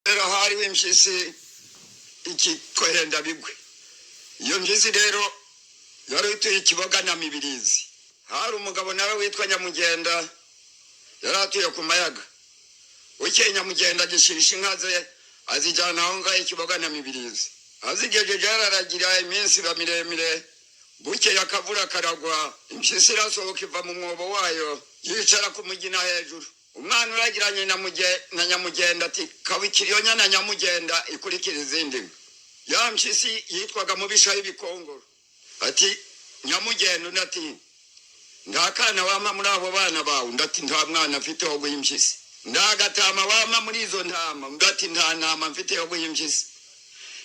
rero hari w'imshisi iki kwenda bigwe iyo mshisi rero yari ituye ikiboga na Mibirizi. Hari umugabo nawe witwa Nyamugenda yari atuye ku Mayaga. Ukeye Nyamugenda gishirisha inka ze azijyana aho ngaho ikiboga na Mibirizi. Azigejeje yararagira iminsi miremire, bukeye akavura karagwa, impyisi irasohoka iva mu mwobo wayo yicara ku mugina hejuru. Umwana uragiranye na Nyamugenda ati kabikiriyo nyana Nyamugenda ikurikira izindi. Ya mpyisi yitwaga Mubisha y'Ibikongoro ati Nyamugenda ndati ndakana wama muri abo bana bawe ndati nta mwana mfite wo guhimpyisi. Ndagatama wama muri izo ntama ndati nta ntama mfite wo guhimpyisi.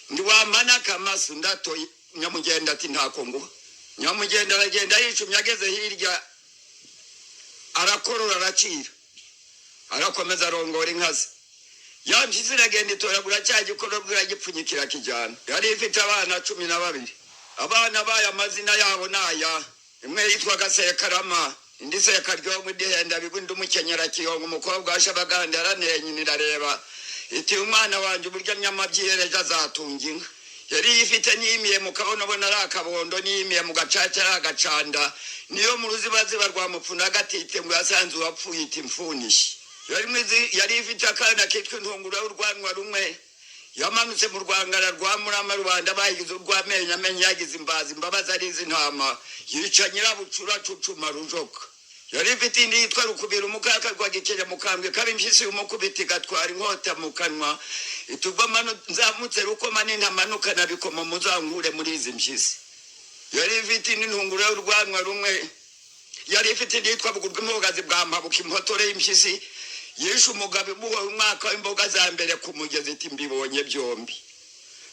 Ndi wamana kamasu ndato Nyamugenda ati ntakongo. Nyamugenda aragenda yicumye ageze hirya arakorora aracira. Arakomeza arongora inkazi. Ya mpyisi iragenda itoragura cya gikorora gipfunyikira kijana. Yari ifite abana 12. Abana baya amazina yabo naya. Imwe yitwaga Sekarama, indi Sekaryogo ndihenda bigundi umukenyera kiyongo umukobwa ashabaganda aranyenyinira reba. Iti umwana wanje burya nyamabyireje azatunga inka. Yari ifite n'imiye mu kabono bona rakabondo n'imiye mu gacaca ragacanda. Niyo mu ruzibazi barwamupfuna gatite ngo yasanze wapfuye iti mfunishi. Yari ifite akana kitwa Intungura y'Urwanwa rumwe. Yamanutse mu Rwangara rwa Murama Rubanda bayigize urwamenya amenya yagize imbabazi ari izintama. Yica Nyirabucura cucuma rujoka. Yari ifite indi yitwa Rukubira umukaka rwa Gikere mukambwe kabimpyisi umukubiti gatwara inkota mu kanwa. Itubwo nzamutse rukoma n'intamanuka nabikoma muzankure muri izi mpyisi. Yari ifite Intungura y'Urwanwa rumwe. Yari ifite indi yitwa Bugurwa imbogazi bwa Mpabuka impotore y'impyisi. Yishe umugabo muwe umwaka w'imboga za mbere ku mugezi iti mbibonye byombi.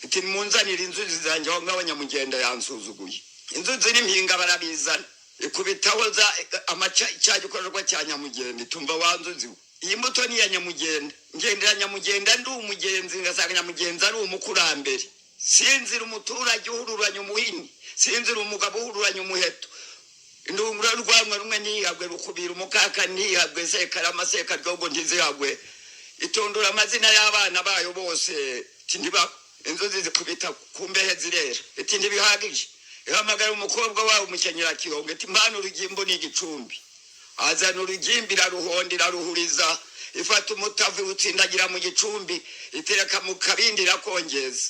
Iti munzanira inzuzi zanjye aho ngaho Nyamugenda yansuzuguye. Inzuzi n'impinga barabizana. Ikubitaho za cya gikorwa cya Nyamugenda tumva wanzuzi. Iyi mbuto ni ya Nyamugenda. Ngendera Nyamugenda ndi umugenzi ngasanga Nyamugenza ari umukurambere. Sinzira umuturage uhururanya umuhini. Sinzira umugabo uhururanya umuheto. Intungura y'Urwanwa rumwe niyagwe Rukubira umukaka niyagwe Sekarama Sekaryogo ntizihagwe. Itondura amazina y'abana bayo bose tindiba inzozi zikubita kumbehe zirera. Iti ndibihagije. Ihamagara umukobwa wawe umukenyera kiyongo iti mbana urugimbo n'igicumbi. Azana urugimbi raruhondira ruhuriza. Ifata umutavu utsindagira mu gicumbi itereka mu kabindi rakongeza.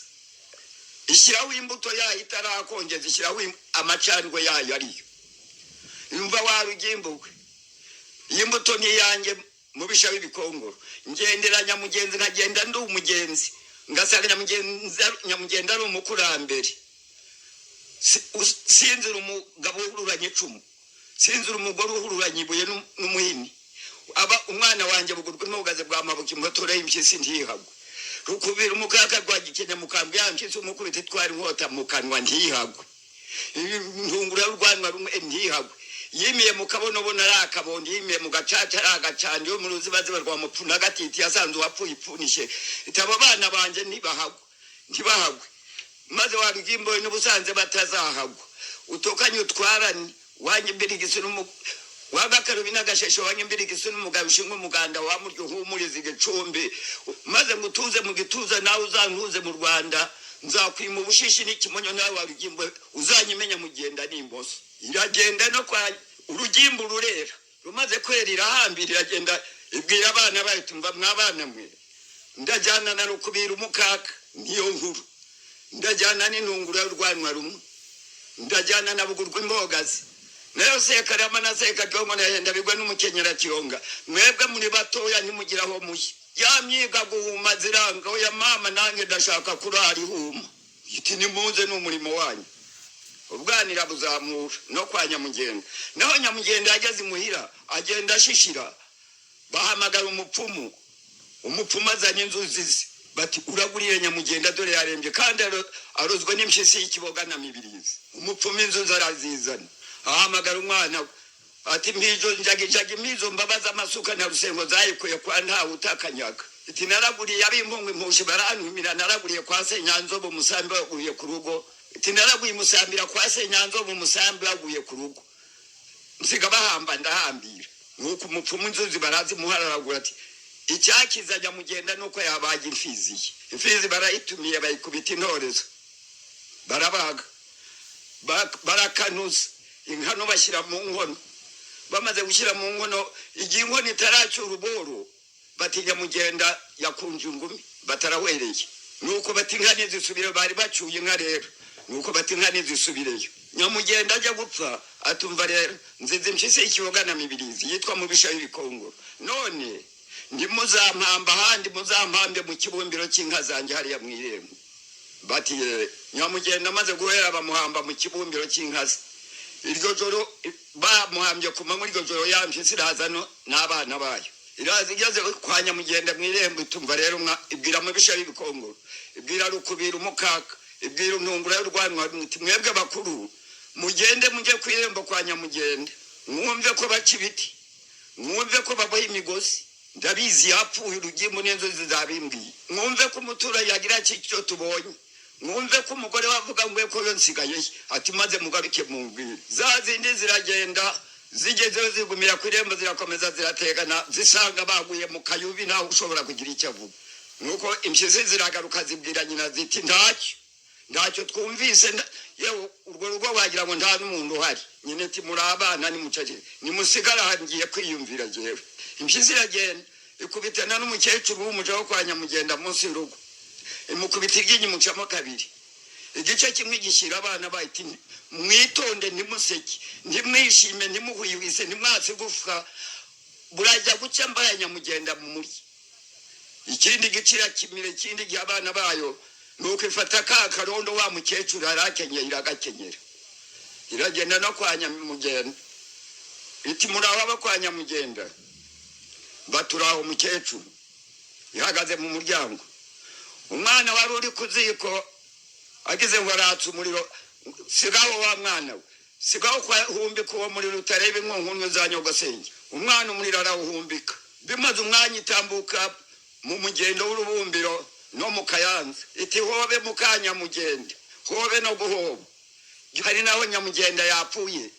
Ishyiraho imbuto yayo itarakongeza ishyiraho amacandwe yayo ariyo. Yumva warugimbuwe. Imbuto ni yanjye Mubisha y'Ibikongoro. Ngendera Nyamugenzi nkagenda ndi umugenzi. Ngasanga Nyamugenda ari umukurambere. Sinzira umugabo uhururanye icumu. Sinzira umugore uhururanye ibuye n'umuhini. Aba umwana wanje Bugurwa imbogazi bwa Mpabuka impotore y'impyisi ntihagwe. Rukubira umukaka rwa Gikenya mukambwe yampyisi umukubita twari inkota mu kanwa ntihagwe. Intungura y'Urwanwa rumwe ntihagwe. Yimiye mu kabono bona rakabondo yimiye mu gacaca ragacandi yo mu ruzibazi barwamupfuna gatiti yasanze wapfuye ipfunishe. Itabo bana banje ntibahagwe. Maze warugimbo n'ubusanze batazahagwa. Utokanye utwarani wanyimbirigise wagakarubina n'agashesho wanyimbirigise n'umugabo ushinga umuganda wa muryo humuriza igicumbi. Maze ngutuze mu gituza nawe uzantuze mu Rwanda. Nzakwima ubushishi n'ikimonyo nawe warugimbo uzanyimenya Mugenda n'imboso. Iragenda no kwa urugimbu rurera. Rumaze kwera irahambira iragenda ibwira abana bayo tumva mwabana mwe. Ndajyana na Rukubira umukaka niyo nkuru. Ndajyana n'Intungura y'Urwanwa rumwe. Ndajyana na Bugurwa imbogazi. Nayo Sekarama na Sekaryogo nahenda bigwa n'umukenyera kiyonga. Mwebwe muri batoya ntimugiraho mushya. Yamyiga guhuma ziranga ya mama nange ndashaka kurari huma. Iti nimuze n'umurimo wanyu. Ubwanira buzamura no kwa Nyamugenda. Naho Nyamugenda yageze imuhira agenda ashishira. Bahamagara umupfumu. Umupfumu azanye inzuzi bati uraguriye Nyamugenda dore yarembye kandi arozwe n'impyisi y'ikiboga na Mibirizi. Umupfumu inzuzi arazizana. Ahamagara umwana ati mpijo njagijagi mizo mbabaza amasuka na rusengo zayikuye kwa ntawe utakanyaga. Iti naraguriye abimpungwe impushi barantumira naraguriye kwa Senyanzobo musambi waguye ku rugo. Iti naraguye musambira kwa Senyanzobo musambi waguye ku rugo. Nsiga bahamba ndahambira. Nuko umupfumu inzuzi barazi muhararagura ati icyakiza Nyamugenda nuko yabaga imfizi barayitumiye bayikubita intorezo barabaga barakanuza inkano bashyira mu nkono bamaze gushyira mu nkono igihe inkono itaracyura uboro bati Nyamugenda yakunje ingumi batarawhereye nuko bati inka nizisubire bari bacyuye inka rero nuko bati inka nizisubireyo Nyamugenda ajya gupfa atumva rero nzize impyisi ikibogana mibirizi yitwa mu bisha y'ibikongoro none ndi muzampamba handi muzampambe mu kibumbiro cy'inka zanjye hariya mu irembo bati Nyamugenda maze guhera bamuhamba mu kibumbiro cy'inka iryo joro bamuhambye kuma muri iryo joro yampyisi razano n'abana bayo irazi igeze kwa Nyamugenda mu irembo itumva rero ibwira mu bisha y'ibikongoro ibwira rukubira umukaka ibwira untungura y'urwanwa mwebwe bakuru mugende mujye ku irembo kwa Nyamugenda mwumve ko baca ibiti mwumve ko baboha imigozi ndabizi yapfuye urugimu n'inzozi zabimbwiye mwumve ko umuturage yagira cyo tubonye mwumve ko umugore wavuga ngo ko yo nsigaye ati maze mugaruke mu mbwira za zindi ziragenda zigezeho zigumira ku irembo zirakomeza zirategana zisanga baguye mu kayubi naho ushobora kugira icyo avuga nuko impyisi ziragaruka zibwira nyina ziti ntacyo twumvise yewe urwo rugo wagira ngo nta n'umuntu uhari nyine ati muri abana nimucage nimusigara hangiye kwiyumvira jewe impyisi iragenda ikubitana n'umukecuru w'umuja wo kwa Nyamugenda munsi y'urugo imukubita iry'inyumucamo kabiri igice kimwe gishyira abana bayiti mwitonde ntimuseke ntimwishime ntimuhwihwise ntimwatse gufwa burajya guca mbaya Nyamugenda mu muri ikindi gicira kimire ikindi gihe abana bayo nuko ifata ka karondo wa mukecuru arakenyera iragakenyera iragenda no kwa Nyamugenda iti muraho kwa Nyamugenda baturaho umukecuru ihagaze mu muryango umwana wari uri kuziko agize ngo aratse umuriro sigaho wa mwana we sigaho kwa humbika uwo muriro utareba inkonkunyo za nyogosenge umwana umuriro arawuhumbika bimaze umwanya itambuka mu mugendo w'urubumbiro no mu Kayanza iti hobe mu Nyamugenda hobe no guhoba hari naho Nyamugenda yapfuye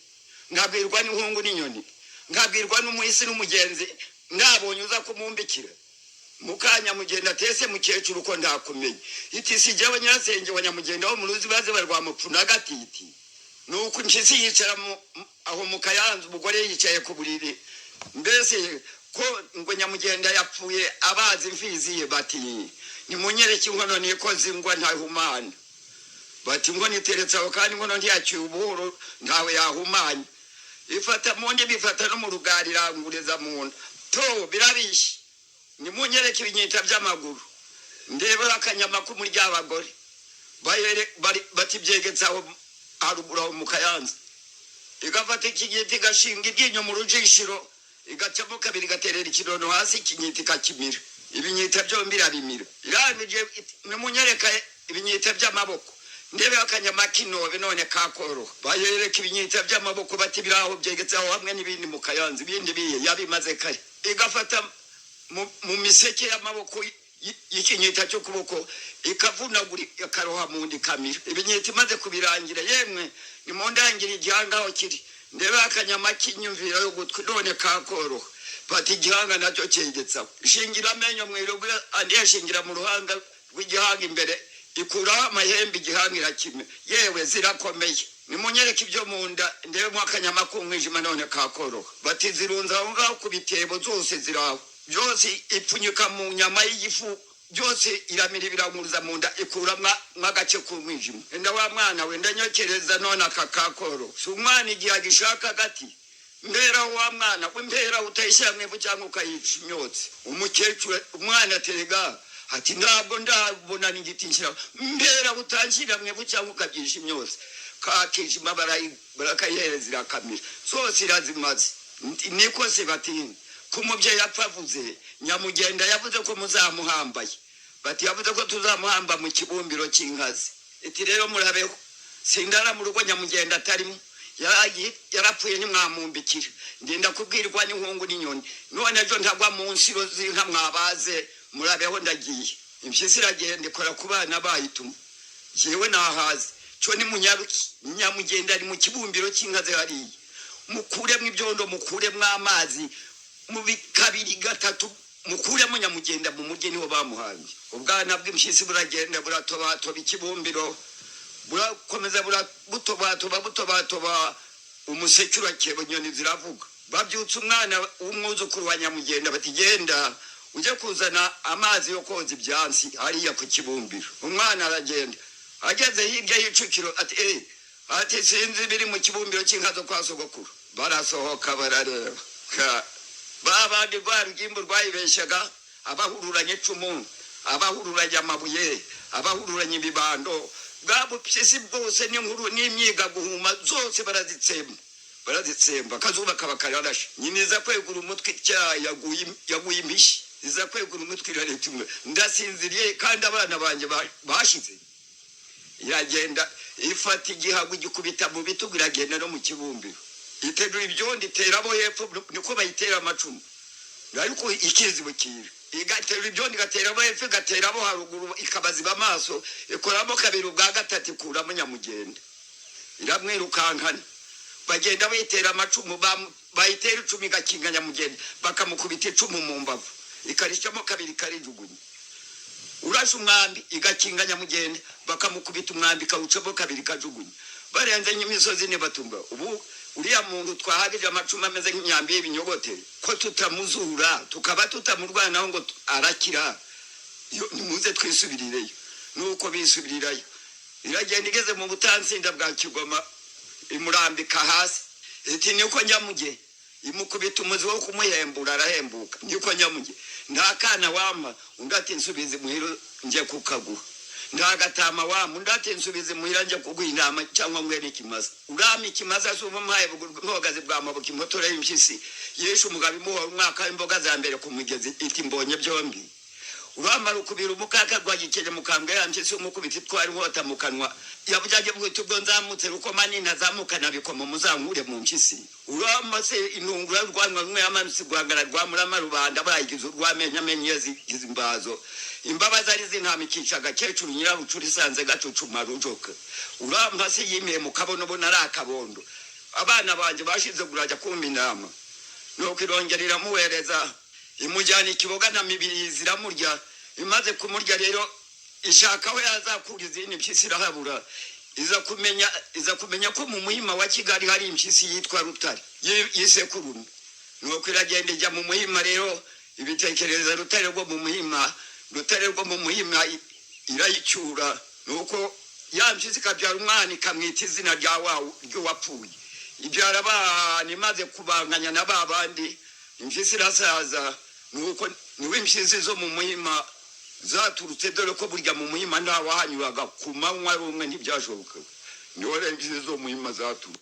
ngabwirwa n'inkungu n'inyoni ngabwirwa n'umuhisi n'umugenzi ndabonye uza kumumbikira mu Nyamugenda tese mukecuru ko ndakumenye iti sijewe nyasenge wa Nyamugenda wo muruzi baze barwa mupfuna gatiti nuko impyisi yicara aho mu Kayanza umugore yicaye ku buriri mbese ko ngo Nyamugenda yapfuye abazi imfizi ye bati nimunyereke inkono nikoze ingwa ntahumana bati ngo niteretse aho kandi inkono ntiyaciye ubuhoro ntawe yahumanye ifata monde bifata no mu rugari rangureza mu nda to birabishe nimunyereke ibinyita by'amaguru ndeba akanyama ku muri ry'abagore bati byegetse aho haruguru mu Kayanza igafata ikigiti gashinga iryinyo mu rujishiro igacamo kabiri gaterera ikirono hasi ikinyita kakimira ibinyita byombi rabimira irangije nimunyereka ibinyita by'amaboko ndebe akanyama kinobe none kakoro bayereka ibinyita by'amaboko bati biraho byegetse aho hamwe n'ibindi mu Kayanza ibindi biye yabimaze kare igafata mu miseke y'amaboko y'ikinyita cyo kuboko ikavunagura akaroha mu ndi kamira ibinyita imaze kubirangira yemwe nimondangira igihanga aho kiri ndebe akanyama kinyumvira yo gutwi none kakoroha bati igihanga nacyo cyegetsaho ishingira amenyo mwirugo andi yashingira mu ruhanga rw'igihanga imbere ikuraho amahembe igihanga irakime yewe zirakomeye nimunyereke ibyo mu nda ndebe mu akanyama k'umwijima none kakoroha bati zirunze aho ngaho ku bitebo zose ziraho byose ipfunyika mu nyama y'igifu byose iramira biramuruza mu nda ikuramwa agace k'umwijima enda wa mwana we ndanyokereza none akakakoro si umwana igihe agishaka gati mbera wa mwana we mbera utayishyira mwevu cyangwa ukayica imyotsi umukecuru umwana terega ati ntabwo ndabona n'igiti nshyira mbera utanshyira mwevu cyangwa ukabyisha imyotsi kakijima barakayihereza irakamira zose irazimaze niko se batinda kumubyeyi yapfavuze Nyamugenda yavuze ko muzamuhambaye bati yavuze ko tuzamuhamba mu kibumbiro cy'inkazi iti rero murabeho sindara mu rugo Nyamugenda atarimo yarapfuye nimwamumbikira ngenda kubwirwa n'inkungu n'inyoni none ejo ntagwa mu nsiro z'inka mwabaze murabeho ndagiye impyisi iragenda ikora ku bana bayituma jewe nahaze cyo ni munyaruki Nyamugenda ari mu kibumbiro cy'inkazi hariya mukuremwe ibyondo mukuremwe amazi mu bikabiri gatatu mukuremo Nyamugenda mu mujyi niho bamuhambye. Ubwana bw'imshisi buragenda buratobatoba ikibumbiro, burakomeza butoba umuseke urakeba inyoni ziravuga. Babyutse umwana w'umwuzukuru wa Nyamugenda bati genda uje kuzana amazi yo koza ibyansi hariya ku kibumbiro. Umwana aragenda ageze hirya y'icukiro ati sinzi biri mu kibumbiro cy'inka zo kwa sogokuru. Barasohoka barareba babandi rwarugimbo rwayibeshaga abahururanye icumu, abahururanye amabuye, abahururanye ibibando, bwabupyisi bwose n'inkuru n'imyiga guhuma zose barazitsemba kazuba kabakararashe. Nyiniza kwegura umutwe yaguye imishi iza kwegura umutwe iraretumwe ndasinziriye kandi abana banje bashize. Iragenda ifata igihago gikubita mu bitugu iragenda no mu kibumbiro iterura ibyondi iterabo hepfo niko bayitera amacumu ariko ikizibukira igaterura ibyondi gaterabo hepfo gaterabo haruguru ikabaziba amaso ikoramo kabiri bwa gatatu kuramo Nyamugenda iramwirukankana bagenda bayitera amacumu bayitera icumi gakinga Nyamugenda bakamukubita icumu mu mbavu ikarishamo kabiri karijugunye. Urasha umwambi igakinga Nyamugenda bakamukubita umwambi kawucamo kabiri kajugunye. Barenze imisozi ne batumba ubu uriya muntu twahagije amacuma ameze nk'imyambi y'ibinyogote ko tutamuzura tukaba tutamurwanaho ngo arakira nimuze twisubirireyo. Nuko bisubirirayo iragenda igeze mu butansinda bwa Kigoma imurambika hasi iti niko Nyamuge imukubita umuzi wo kumuhembura arahembuka. Niko Nyamuge ndakana wama undati nsubize muhiro nje kukagura ndagatama wama undati nsubize muhira nje kuguha inama cyangwa mwene kimaza urami kimaza suba mpaye bwogazi bwa mabuki motore y'imshisi yesha umugabi muho umwaka imboga za mbere ku mugezi iti mbonye byombi uramara ukubira umukaka rwagikeye mukambwe yamshisi umukubiti twari nkota mu kanwa yabujaje bwite ubwo nzamutse ruko manini azamukana bikomo muzankure mu mshisi uramase inungura rwanwa rumwe amanutse guhagara rwamurama rubanda bayigize urwamenya menyezi izimbazo imbabazi ari zintamikisha gakecuru nyirabucuri sanze gacucuma rujoka uramase yimiye mu kabono bona arakabondo abana banje bashize guraja kumba inama no kirongerera muwereza imujyana ikiboga na mibiri ziramurya imaze kumurya rero ishaka we yazakura izindi mpyisi irahabura iza kumenya ko mu muhima wa Kigali hari impyisi yitwa Rutare yisekurumwe. Nuko iragenda ijya mu muhima rero ibitekereza Rutare rwo mu muhima irayicyura. Nuko ya mpyisi kabyara umwana ikamwita izina rya wapfuye ibyara abana imaze kubanganya na babandi impyisi irasaza. Nuko niwe impyisi zo mu muhima zaturutse dore ko burya mu muhima nta wahanyuraga ku manywa rumwe ntibyashoboka niwe impyisi zo mu muhima zaturutse.